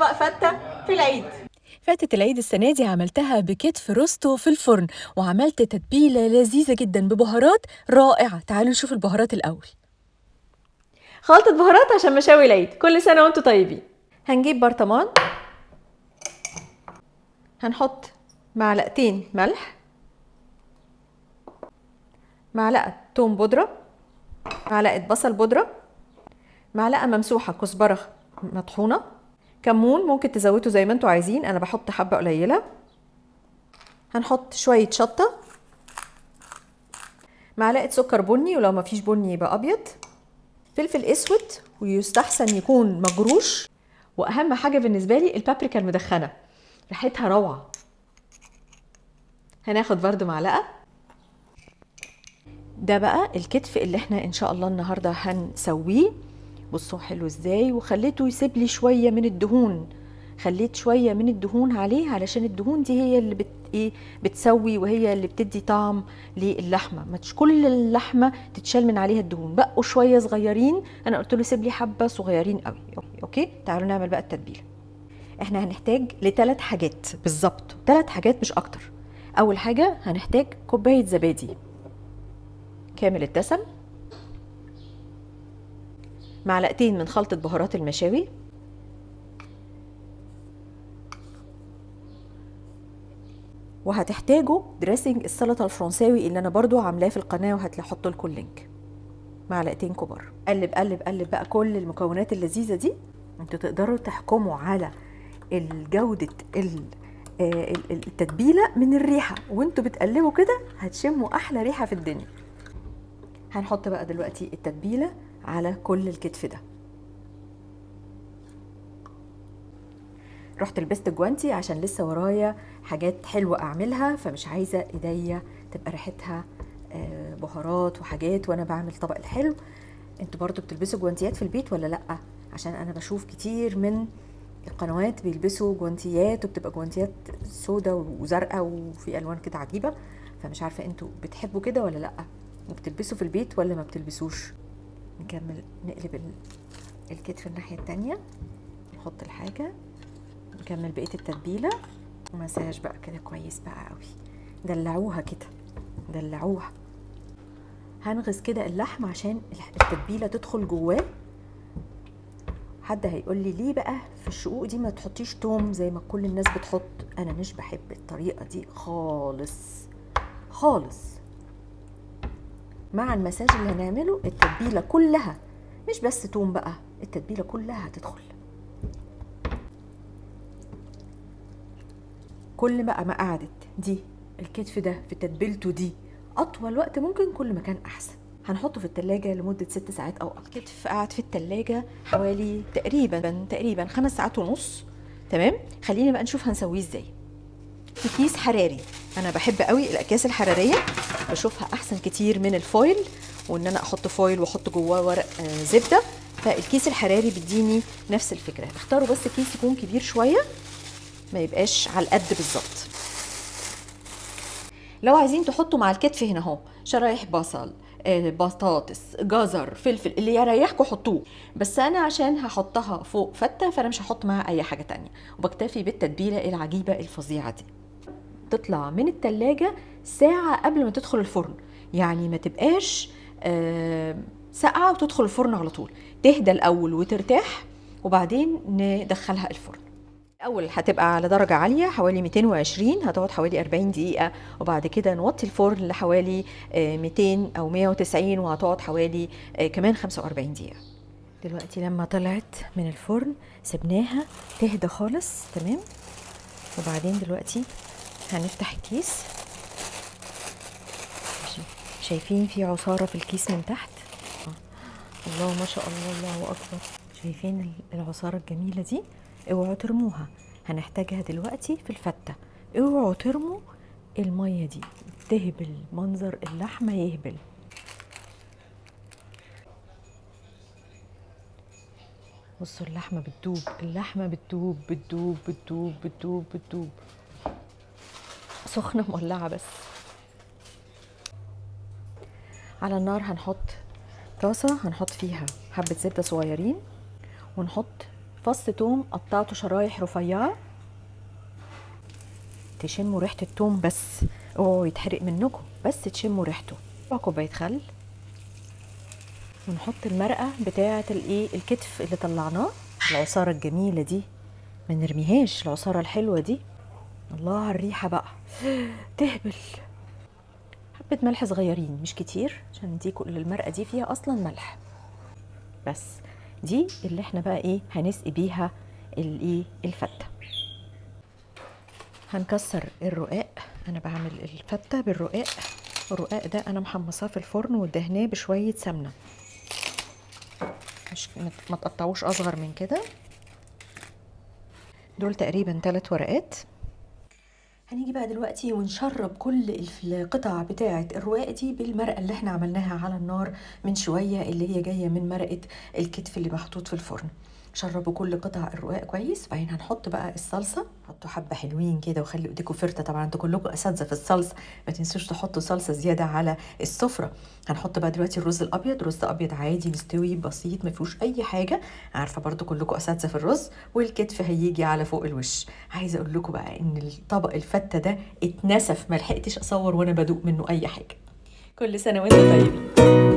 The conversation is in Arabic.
طبق فتة في العيد. فتة العيد السنة دي عملتها بكتف روستو في الفرن، وعملت تتبيلة لذيذة جدا ببهارات رائعة. تعالوا نشوف البهارات الأول. خلطة بهارات عشان مشاوي العيد، كل سنة وانتم طيبين. هنجيب برطمان، هنحط معلقتين ملح، معلقة توم بودرة، معلقة بصل بودرة، معلقة ممسوحة كزبرة مطحونة، كمون ممكن تزودوا زي ما انتوا عايزين، انا بحط حبة قليلة. هنحط شوية شطة، معلقة سكر بني ولو ما فيش بني يبقى ابيض، فلفل اسود ويستحسن يكون مجروش، واهم حاجة بالنسبة لي البابريكا المدخنة ريحتها روعة. هناخد برضو معلقة. ده بقى الكتف اللي احنا ان شاء الله النهاردة هنسويه. بصوا حلو ازاي، وخليته يسيب لي شوية من الدهون. خليت شوية من الدهون عليه علشان الدهون دي هي اللي بتسوي، وهي اللي بتدي طعم للحمة. ما كل اللحمة تتشال من عليها الدهون، بقوا شوية صغيرين، انا قلت له سيب لي حبة صغيرين قوي. اوكي، تعالوا نعمل بقى التتبيلة. احنا هنحتاج ل3 حاجات بالظبط، 3 حاجات مش اكتر. اول حاجة هنحتاج كوباية زبادي كامل الدسم، معلقتين من خلطة بهارات المشاوي، وهتحتاجوا دريسنج السلطة الفرنساوي اللي انا برضو عاملاه في القناة وهحط لكم اللينك. معلقتين كبار. قلب قلب قلب بقى كل المكونات اللذيذة دي. انتوا تقدروا تحكموا على الجودة التتبيلة من الريحة، وانتوا بتقلبوا كده هتشموا احلى ريحة في الدنيا. هنحط بقى دلوقتي التتبيلة على كل الكتف ده. رحت لبست جوانتي عشان لسه ورايا حاجات حلوة اعملها، فمش عايزة ايديا تبقى ريحتها بهارات وحاجات وانا بعمل طبق الحلو. انتوا برضو بتلبسوا جوانتيات في البيت ولا لا؟ عشان انا بشوف كتير من القنوات بيلبسوا جوانتيات، وبتبقى جوانتيات سودة وزرقاء وفي الوان كده عجيبة، فمش عارفة انتوا بتحبوا كده ولا لا، وبتلبسوا في البيت ولا ما بتلبسوش. نكمل نقلب الكتف الناحية التانية، نحط الحاجة، نكمل بقية التتبيلة ومساج بقى كده كويس بقى قوي. دلعوها كده، دلعوها. هنغز كده اللحم عشان التتبيلة تدخل جواه. حد هيقول لي ليه بقى في الشقوق دي ما تحطيش توم زي ما كل الناس بتحط؟ انا مش بحب الطريقة دي خالص خالص. مع المساج اللي هنعمله التتبيلة كلها، مش بس توم بقى، التتبيلة كلها هتدخل. كل بقى ما قعدت دي الكتف ده في تتبيلته دي اطول وقت ممكن، كل ما كان احسن. هنحطه في التلاجة لمدة 6 ساعات او اكتر. الكتف قعد في التلاجة حوالي تقريبا 5 ساعات ونص. تمام، خلينا بقى نشوف هنسويه ازاي. في كيس حراري، انا بحب قوي الاكياس الحرارية، بشوفها احسن كتير من الفويل، وان انا احط فويل واحط جواه ورق زبدة. فالكيس الحراري بيديني نفس الفكرة. اختاروا بس كيس يكون كبير شوية، ما يبقاش على القد بالظبط. لو عايزين تحطوا مع الكتف هنا اهو شرايح بصل، بطاطس، جزر، فلفل، اللي يريحكم حطوه، بس انا عشان هحطها فوق فتة فانا مش هحط معاها اي حاجة تانية، وبكتفي بالتتبيلة العجيبة الفظيعة دي. تطلع من التلاجة ساعة قبل ما تدخل الفرن، يعني ما تبقاش ساقعة وتدخل الفرن على طول، تهدى الاول وترتاح وبعدين ندخلها الفرن. الاول هتبقى على درجه عاليه حوالي 220، هتقعد حوالي 40 دقيقه، وبعد كده نوطي الفرن لحوالي 200 او 190، وهتقعد حوالي كمان 45 دقيقه. دلوقتي لما طلعت من الفرن سبناها تهدى خالص. تمام، وبعدين دلوقتي هنفتح الكيس. شايفين في عصاره في الكيس من تحت؟ الله ما شاء الله، الله اكبر. شايفين العصاره الجميله دي؟ اوعوا ترموها، هنحتاجها دلوقتي في الفتة. اوعوا ترموا المية دي، تهبل منظر اللحمة، يهبل. بصوا اللحمة بتدوب، اللحمة بتدوب بتدوب بتدوب بتدوب بتدوب. سخنة مولعة بس. على النار هنحط طاسة، هنحط فيها حبة زبدة صغيرين، ونحط فص توم قطعته شرايح رفيعه، تشموا ريحه التوم بس، اوعوا يتحرق منكم، بس تشموا ريحته. ربع كوبايه خل، ونحط المرقه بتاعه الكتف اللي طلعناه، العصاره الجميله دي ما نرميهاش، العصاره الحلوه دي. الله على الريحه بقى تهبل. حبه ملح صغيرين مش كتير، عشان دي كل المرقه دي فيها اصلا ملح، بس دي اللي احنا بقى هنسقي بيها الفته. هنكسر الرقاق، انا بعمل الفته بالرقاق. الرقاق ده انا محمصاه في الفرن ودهناه بشويه سمنه، مش ما تقطعوش اصغر من كده. دول تقريبا 3 ورقات. هنيجي بقى دلوقتي ونشرب كل القطع بتاعه الرقاق دي بالمرقه اللي احنا عملناها على النار من شويه، اللي هي جايه من مرقه الكتف اللي محطوط في الفرن. شربوا كل قطع الرقاق كويس. بعدين هنحط بقى الصلصه، حطوا حبه حلوين كده وخلي ايديكم فرته. طبعا انتوا كلكم اساتذه في الصلصه، ما تنسوش تحطوا صلصه زياده على السفره. هنحط بقى دلوقتي الرز الابيض، رز ابيض عادي مستوي بسيط ما فيهوش اي حاجه، عارفه برضو كلكم اساتذه في الرز. والكتف هيجي على فوق الوش. عايزه اقول لكم بقى ان الطبق الفته ده اتنسف، ما لحقتش اصور وانا بدوق منه اي حاجه. كل سنه وانتم طيبين.